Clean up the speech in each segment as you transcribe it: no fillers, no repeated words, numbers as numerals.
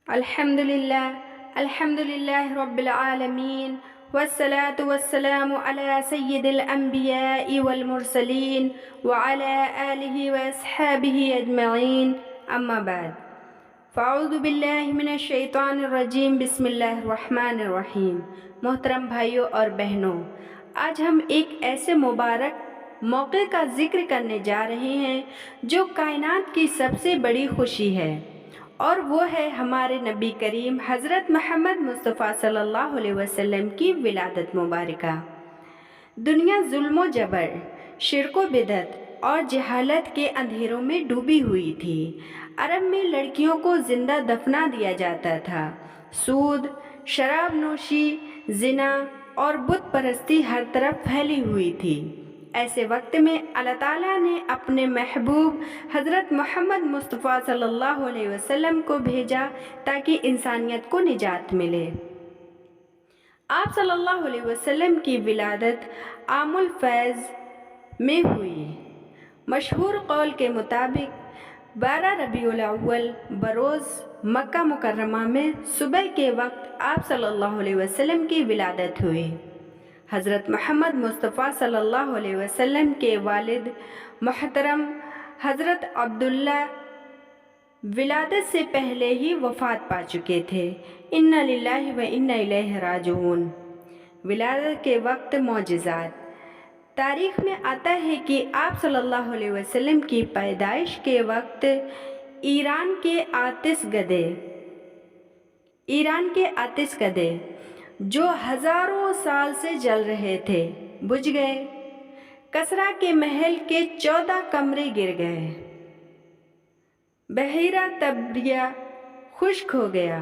الحمد لله رب العالمين والصلاة والسلام على سيد الأنبياء والمرسلين وعلى آله وأصحابه أجمعين أما بعد فاعوذ باللہ من الشیطان الرجیم بسم اللہ الرحمن الرحیم۔ محترم بھائیوں اور بہنوں، آج ہم ایک ایسے مبارک موقع کا ذکر کرنے جا رہے ہیں جو کائنات کی سب سے بڑی خوشی ہے، اور وہ ہے ہمارے نبی کریم حضرت محمد مصطفیٰ صلی اللہ علیہ وسلم کی ولادت مبارکہ۔ دنیا ظلم و جبر، شرک و بدعت اور جہالت کے اندھیروں میں ڈوبی ہوئی تھی۔ عرب میں لڑکیوں کو زندہ دفنا دیا جاتا تھا۔ سود، شراب نوشی، زنا اور بت پرستی ہر طرف پھیلی ہوئی تھی۔ ایسے وقت میں اللہ تعالیٰ نے اپنے محبوب حضرت محمد مصطفیٰ صلی اللہ علیہ وسلم کو بھیجا تاکہ انسانیت کو نجات ملے۔ آپ صلی اللہ علیہ وسلم کی ولادت عام الفیض میں ہوئی۔ مشہور قول کے مطابق 12 ربیع الاول بروز مکہ مکرمہ میں صبح کے وقت آپ صلی اللہ علیہ وسلم کی ولادت ہوئی۔ حضرت محمد مصطفیٰ صلی اللہ علیہ وسلم کے والد محترم حضرت عبداللہ ولادت سے پہلے ہی وفات پا چکے تھے۔ انا للہ و انا الیہ راجعون۔ ولادت کے وقت معجزات۔ تاریخ میں آتا ہے کہ آپ صلی اللہ علیہ وسلم کی پیدائش کے وقت ایران کے آتش کدے جو ہزاروں سال سے جل رہے تھے بجھ گئے۔ کسریٰ کے محل کے 14 کمرے گر گئے۔ بحیرہ طبریہ خشک ہو گیا۔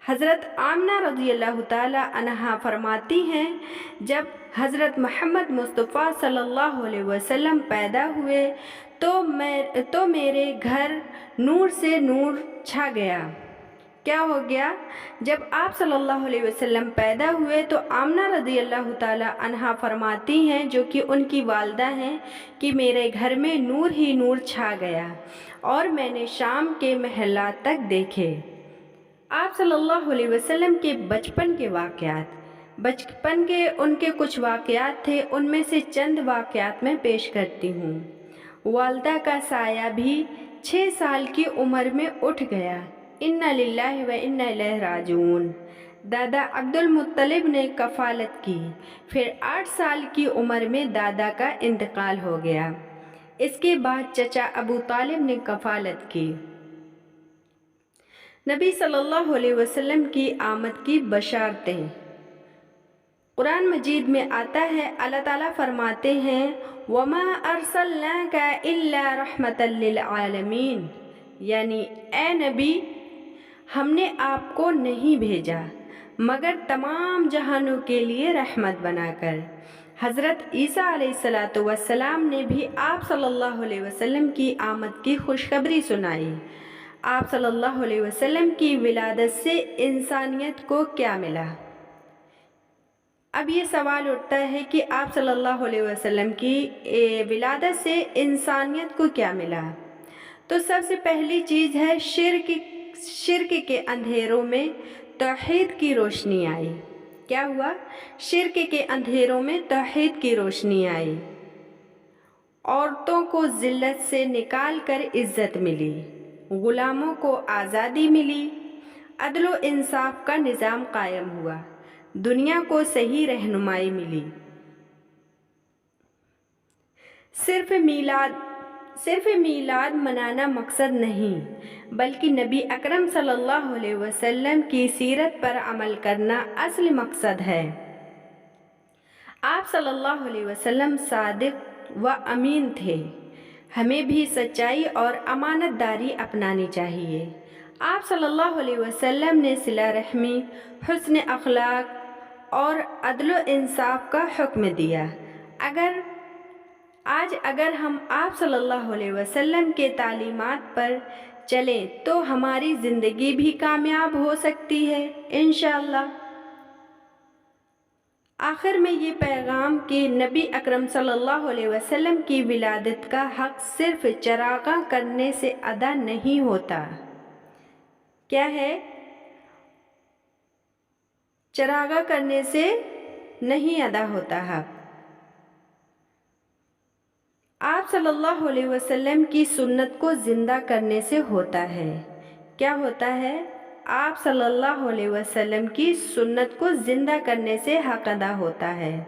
حضرت آمنہ رضی اللہ تعالی عنہا فرماتی ہیں، جب حضرت محمد مصطفیٰ صلی اللہ علیہ وسلم پیدا ہوئے تو میرے گھر نور سے نور چھا گیا۔ کیا ہو گیا؟ جب آپ صلی اللہ علیہ وسلم پیدا ہوئے تو آمنہ رضی اللہ تعالی عنہا فرماتی ہیں، جو کہ ان کی والدہ ہیں، کہ میرے گھر میں نور ہی نور چھا گیا اور میں نے شام کے محلات تک دیکھے۔ آپ صلی اللہ علیہ وسلم کے بچپن کے واقعات۔ بچپن کے ان کے کچھ واقعات تھے، ان میں سے چند واقعات میں پیش کرتی ہوں۔ والدہ کا سایہ بھی 6 سال کی عمر میں اٹھ گیا۔ انا للہ و انا الیہ راجعون۔ دادا عبد المطلب نے کفالت کی، پھر 8 سال کی عمر میں دادا کا انتقال ہو گیا۔ اس کے بعد چچا ابو طالب نے کفالت کی۔ نبی صلی اللہ علیہ وسلم کی آمد کی بشارتیں۔ قرآن مجید میں آتا ہے، اللہ تعالیٰ فرماتے ہیں، وَمَا أَرْسَلْنَاكَ إِلَّا رَحْمَةً لِّلْعَالَمِينَ، یعنی اے نبی، ہم نے آپ کو نہیں بھیجا مگر تمام جہانوں کے لیے رحمت بنا کر۔ حضرت عیسیٰ علیہ السلام نے بھی آپ صلی اللہ علیہ وسلم کی آمد کی خوشخبری سنائی۔ آپ صلی اللہ علیہ وسلم کی ولادت سے انسانیت کو کیا ملا؟ اب یہ سوال اٹھتا ہے کہ آپ صلی اللہ علیہ وسلم کی ولادت سے انسانیت کو کیا ملا؟ تو سب سے پہلی چیز ہے شرک کے اندھیروں میں توحید کی روشنی آئی۔ کیا ہوا؟ شرک کے اندھیروں میں توحید کی روشنی آئی۔ عورتوں کو ذلت سے نکال کر عزت ملی، غلاموں کو آزادی ملی، عدل و انصاف کا نظام قائم ہوا، دنیا کو صحیح رہنمائی ملی۔ صرف میلاد منانا مقصد نہیں، بلکہ نبی اکرم صلی اللہ علیہ وسلم کی سیرت پر عمل کرنا اصل مقصد ہے۔ آپ صلی اللہ علیہ وسلم صادق و امین تھے، ہمیں بھی سچائی اور امانت داری اپنانی چاہیے۔ آپ صلی اللہ علیہ وسلم نے صلہ رحمی، حسن اخلاق اور عدل و انصاف کا حکم دیا۔ اگر ہم آپ صلی اللہ علیہ وسلم کے تعلیمات پر چلیں تو ہماری زندگی بھی کامیاب ہو سکتی ہے انشاءاللہ۔ آخر میں یہ پیغام کہ نبی اکرم صلی اللہ علیہ وسلم کی ولادت کا حق صرف چراغاں کرنے سے ادا نہیں ہوتا، کیا ہے؟ چراغاں کرنے سے نہیں ادا ہوتا حق۔ آپ صلی اللہ علیہ وسلم کی سنت کو زندہ کرنے سے ہوتا ہے۔ کیا ہوتا ہے؟ آپ صلی اللہ علیہ وسلم کی سنت کو زندہ کرنے سے حق ادا ہوتا ہے۔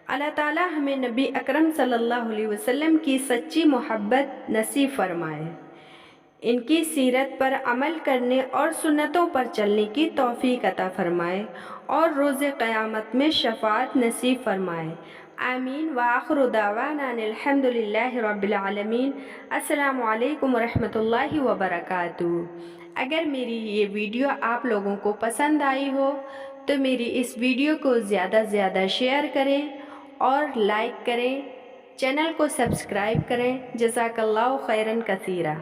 اللہ تعالیٰ ہمیں نبی اکرم صلی اللہ علیہ وسلم کی سچی محبت نصیب فرمائے، ان کی سیرت پر عمل کرنے اور سنتوں پر چلنے کی توفیق عطا فرمائے اور روز قیامت میں شفاعت نصیب فرمائے۔ آمین۔ وآخر دعوانا ان الحمد للہ رب العالمین۔ السلام علیکم ورحمۃ اللہ وبرکاتہ۔ اگر میری یہ ویڈیو آپ لوگوں کو پسند آئی ہو تو میری اس ویڈیو کو زیادہ سے زیادہ شیئر کریں اور لائک کریں، چینل کو سبسکرائب کریں۔ جزاک اللہ خیراً کثیرا۔